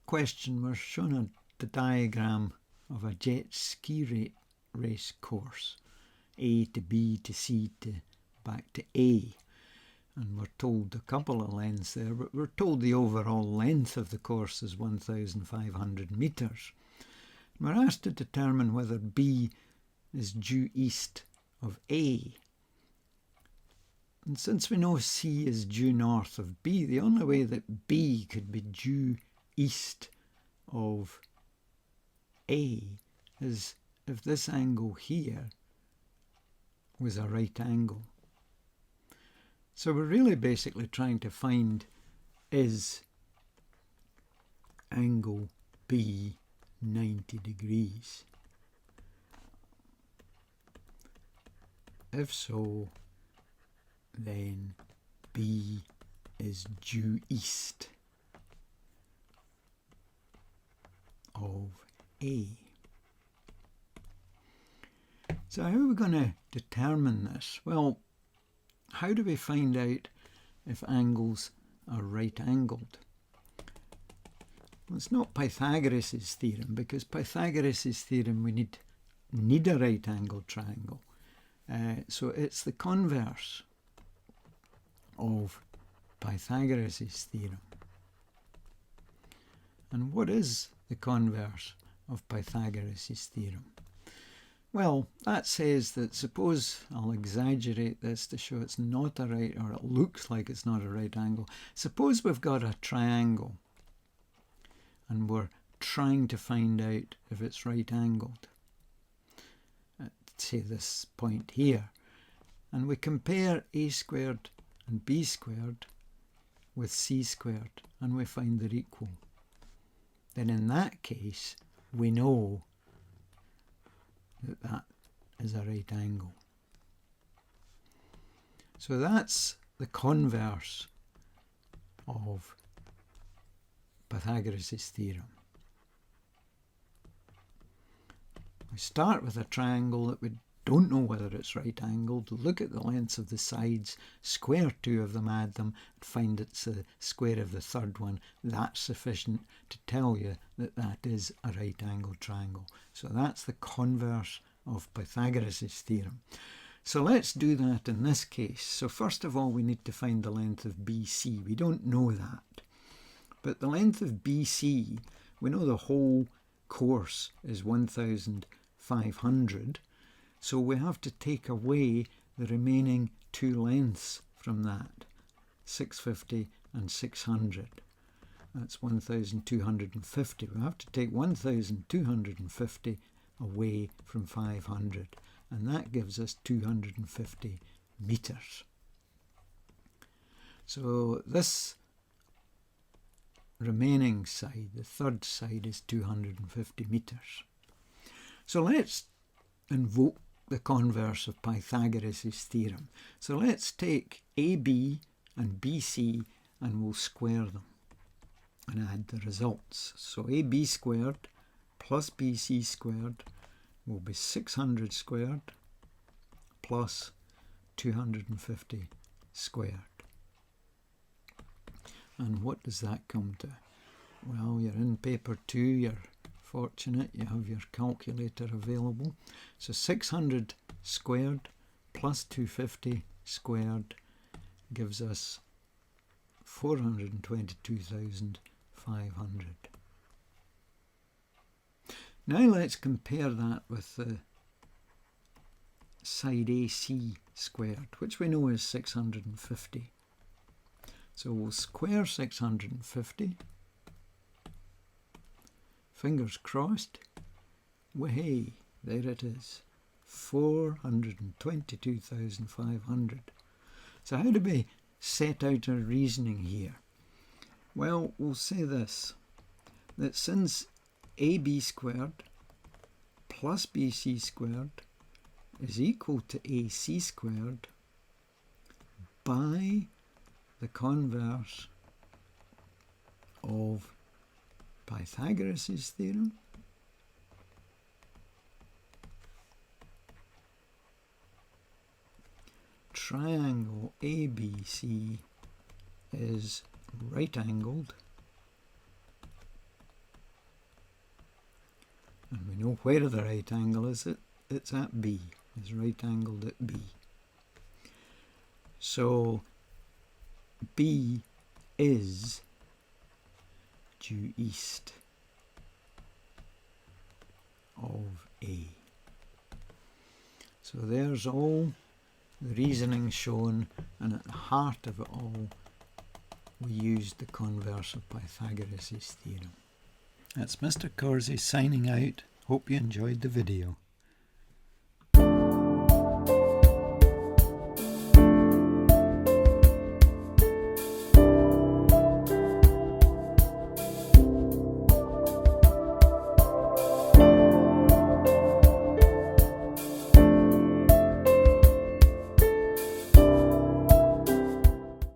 question, we're shown the diagram of a jet ski race course, A to B to C to back to A. And we're told a couple of lengths there, but we're told the overall length of the course is 1,500 metres. We're asked to determine whether B is due east of A. And since we know C is due north of B, the only way that B could be due east of A is if this angle here was a right angle. So we're really basically trying to find, is angle B 90 degrees? If so, then B is due east of A. So how are we going to determine this? Well, how do we find out if angles are right angled? Well, it's not Pythagoras' theorem, because Pythagoras' theorem we need a right angled triangle. So it's the converse of Pythagoras' theorem. And what is the converse of Pythagoras' theorem? Well, that says that, suppose I'll exaggerate this to show it's not a right, or it looks like it's not a right angle. Suppose we've got a triangle and we're trying to find out if it's right angled. Say this point here, and we compare a squared and b squared with c squared, and we find they're equal. Then in that case, we know that that is a right angle. So that's the converse of Pythagoras' theorem. We start with a triangle that we don't know whether it's right angled, look at the lengths of the sides, square two of them, add them, and find it's the square of the third one. That's sufficient to tell you that that is a right angled triangle. So that's the converse of Pythagoras' theorem. So let's do that in this case. So first of all, we need to find the length of BC. We don't know that. But the length of BC, we know the whole course is 1,500. So we have to take away the remaining two lengths from that, 650 and 600. That's 1,250. We have to take 1,250 away from 500, and that gives us 250 metres. So this remaining side, the third side, is 250 metres. So let's invoke the converse of Pythagoras' theorem. So let's take AB and BC and we'll square them and add the results. So AB squared plus BC squared will be 600 squared plus 250 squared. And what does that come to? Well, you're in paper 2, you're fortunate, you have your calculator available. So 600 squared plus 250 squared gives us 422,500. Now let's compare that with the side AC squared, which we know is 650. So we'll square 650. Fingers crossed. Way, there it is. 422,500. So how do we set out our reasoning here? Well, we'll say this, that since AB squared plus BC squared is equal to AC squared by the converse of Pythagoras' theorem, triangle ABC is right angled And we know where the right angle is. It's at B. It's right angled at B. So B is due east of A. So there's all the reasoning shown, and at the heart of it all we used the converse of Pythagoras' theorem. That's Mr. Corsi signing out. Hope you enjoyed the video.